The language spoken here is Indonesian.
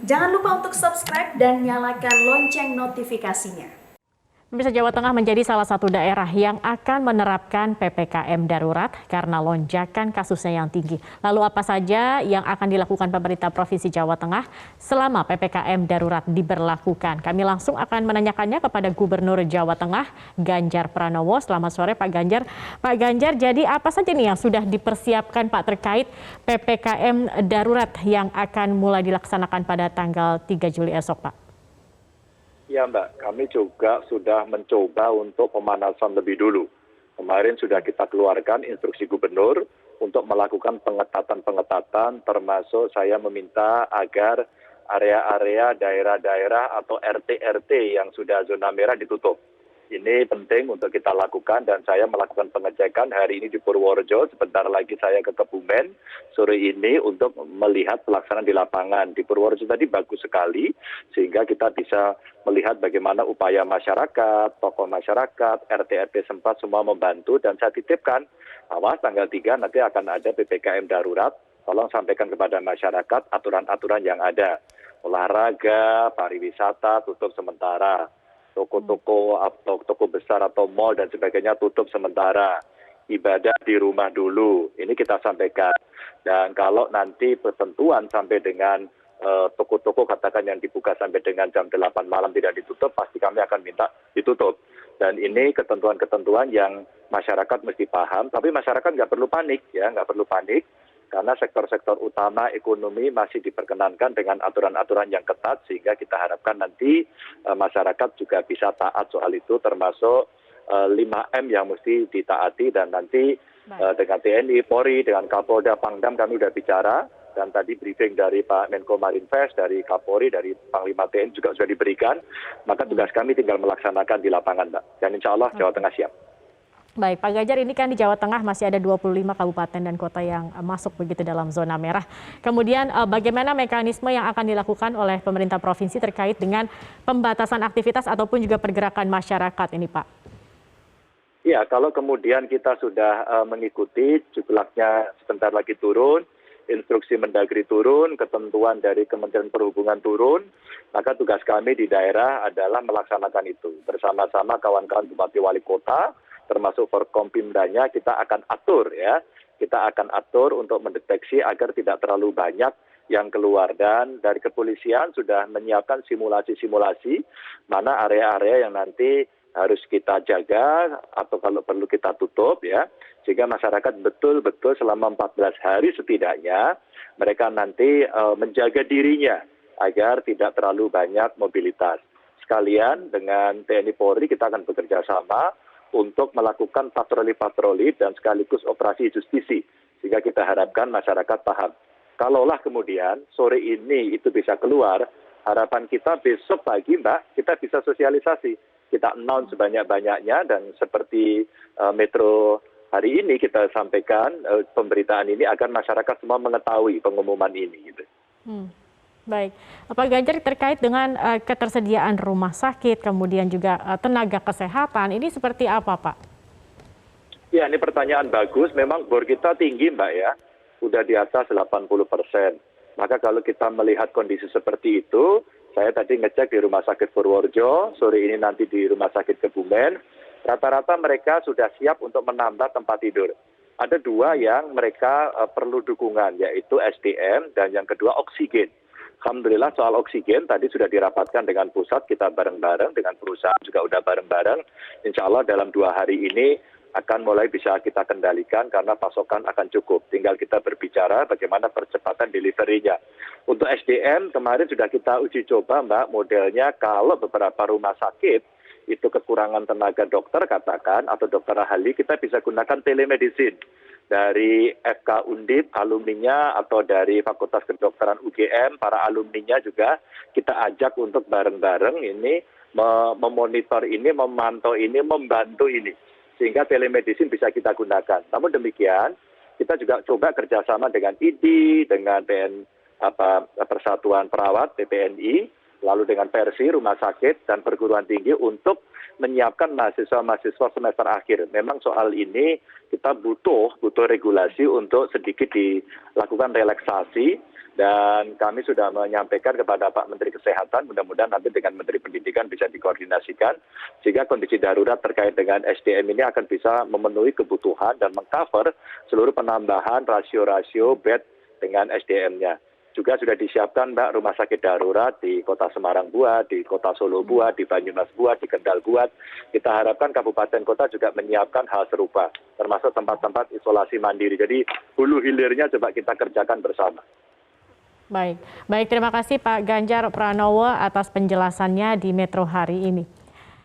Jangan lupa untuk subscribe dan nyalakan lonceng notifikasinya. Pemirsa, Jawa Tengah menjadi salah satu daerah yang akan menerapkan PPKM darurat karena lonjakan kasusnya yang tinggi. Lalu apa saja yang akan dilakukan pemerintah Provinsi Jawa Tengah selama PPKM darurat diberlakukan? Kami langsung akan menanyakannya kepada Gubernur Jawa Tengah, Ganjar Pranowo. Selamat sore Pak Ganjar. Pak Ganjar, jadi apa saja nih yang sudah dipersiapkan Pak terkait PPKM darurat yang akan mulai dilaksanakan pada tanggal 3 Juli esok Pak? Ya Mbak, kami juga sudah mencoba untuk pemanasan lebih dulu. Kemarin sudah kita keluarkan instruksi gubernur untuk melakukan pengetatan-pengetatan, termasuk saya meminta agar area-area daerah-daerah atau RT-RT yang sudah zona merah ditutup. Ini penting untuk kita lakukan dan saya melakukan pengecekan hari ini di Purworejo, sebentar lagi saya ke Kebumen sore ini untuk melihat pelaksanaan di lapangan. Di Purworejo tadi bagus sekali sehingga kita bisa melihat bagaimana upaya masyarakat, tokoh masyarakat, RT-RT sempat semua membantu dan saya titipkan awas tanggal 3 nanti akan ada PPKM darurat. Tolong sampaikan kepada masyarakat aturan-aturan yang ada. Olahraga, pariwisata tutup sementara. Toko-toko atau toko besar atau mal dan sebagainya tutup sementara. Ibadah di rumah dulu. Ini kita sampaikan. Dan kalau nanti ketentuan sampai dengan toko-toko katakan yang dibuka sampai dengan jam 8 malam tidak ditutup, pasti kami akan minta ditutup. Dan ini ketentuan-ketentuan yang masyarakat mesti paham, tapi masyarakat nggak perlu panik, ya, nggak perlu panik. Karena sektor-sektor utama ekonomi masih diperkenankan dengan aturan-aturan yang ketat, sehingga kita harapkan nanti masyarakat juga bisa taat soal itu, termasuk 5M yang mesti ditaati, dan nanti dengan TNI, Polri, dengan Kapolda, Pangdam kami sudah bicara, dan tadi briefing dari Pak Menko Marinvest, dari Kapolri, dari Panglima TNI juga sudah diberikan, maka tugas kami tinggal melaksanakan di lapangan, Mbak. Dan insya Allah Jawa Tengah siap. Baik, Pak Ganjar, ini kan di Jawa Tengah masih ada 25 kabupaten dan kota yang masuk begitu dalam zona merah. Kemudian bagaimana mekanisme yang akan dilakukan oleh pemerintah provinsi terkait dengan pembatasan aktivitas ataupun juga pergerakan masyarakat ini, Pak? Ya, kalau kemudian kita sudah mengikuti jumlahnya sebentar lagi turun, instruksi Mendagri turun, ketentuan dari Kementerian Perhubungan turun, maka tugas kami di daerah adalah melaksanakan itu. Bersama-sama kawan-kawan bupati wali kota, termasuk Forkompimdanya, kita akan atur ya. Kita akan atur untuk mendeteksi agar tidak terlalu banyak yang keluar. Dan dari kepolisian sudah menyiapkan simulasi-simulasi mana area-area yang nanti harus kita jaga atau kalau perlu kita tutup ya. Sehingga masyarakat betul-betul selama 14 hari setidaknya mereka nanti menjaga dirinya agar tidak terlalu banyak mobilitas. Sekalian dengan TNI Polri kita akan bekerja sama untuk melakukan patroli-patroli dan sekaligus operasi justisi. Sehingga kita harapkan masyarakat paham. Kalaulah kemudian sore ini itu bisa keluar, harapan kita besok pagi Mbak, kita bisa sosialisasi. Kita announce sebanyak-banyaknya dan seperti Metro hari ini kita sampaikan pemberitaan ini agar masyarakat semua mengetahui pengumuman ini. Gitu. Baik, Pak Ganjar, terkait dengan ketersediaan rumah sakit, kemudian juga tenaga kesehatan, ini seperti apa Pak? Ya, ini pertanyaan bagus. Memang bor kita tinggi Mbak ya, sudah di atas 80%. Maka kalau kita melihat kondisi seperti itu, saya tadi ngecek di Rumah Sakit Purworejo, sore ini nanti di Rumah Sakit Kebumen, rata-rata mereka sudah siap untuk menambah tempat tidur. Ada dua yang mereka perlu dukungan, yaitu SDM dan yang kedua oksigen. Alhamdulillah soal oksigen tadi sudah dirapatkan dengan pusat, kita bareng-bareng, dengan perusahaan juga udah bareng-bareng. Insya Allah dalam 2 hari ini akan mulai bisa kita kendalikan karena pasokan akan cukup. Tinggal kita berbicara bagaimana percepatan delivery-nya. Untuk SDM kemarin sudah kita uji coba Mbak, modelnya kalau beberapa rumah sakit itu kekurangan tenaga dokter katakan atau dokter ahli, kita bisa gunakan telemedicine. Dari FK Undip alumninya atau dari Fakultas Kedokteran UGM, para alumninya juga kita ajak untuk bareng-bareng ini memonitor ini, memantau ini, membantu ini. Sehingga telemedicine bisa kita gunakan. Namun demikian, kita juga coba kerjasama dengan ID, dengan Persatuan Perawat, PPNI, lalu dengan versi rumah sakit dan perguruan tinggi untuk menyiapkan mahasiswa-mahasiswa semester akhir. Memang soal ini kita butuh regulasi untuk sedikit dilakukan relaksasi, dan kami sudah menyampaikan kepada Pak Menteri Kesehatan, mudah-mudahan nanti dengan Menteri Pendidikan bisa dikoordinasikan, sehingga kondisi darurat terkait dengan SDM ini akan bisa memenuhi kebutuhan dan mengcover seluruh penambahan rasio-rasio bed dengan SDM-nya. Juga sudah disiapkan Mbak rumah sakit darurat di Kota Semarang buat, di Kota Solo buat, di Banyumas buat, di Kendal buat. Kita harapkan kabupaten kota juga menyiapkan hal serupa, termasuk tempat-tempat isolasi mandiri. Jadi hulu hilirnya coba kita kerjakan bersama. Baik, terima kasih Pak Ganjar Pranowo atas penjelasannya di Metro hari ini.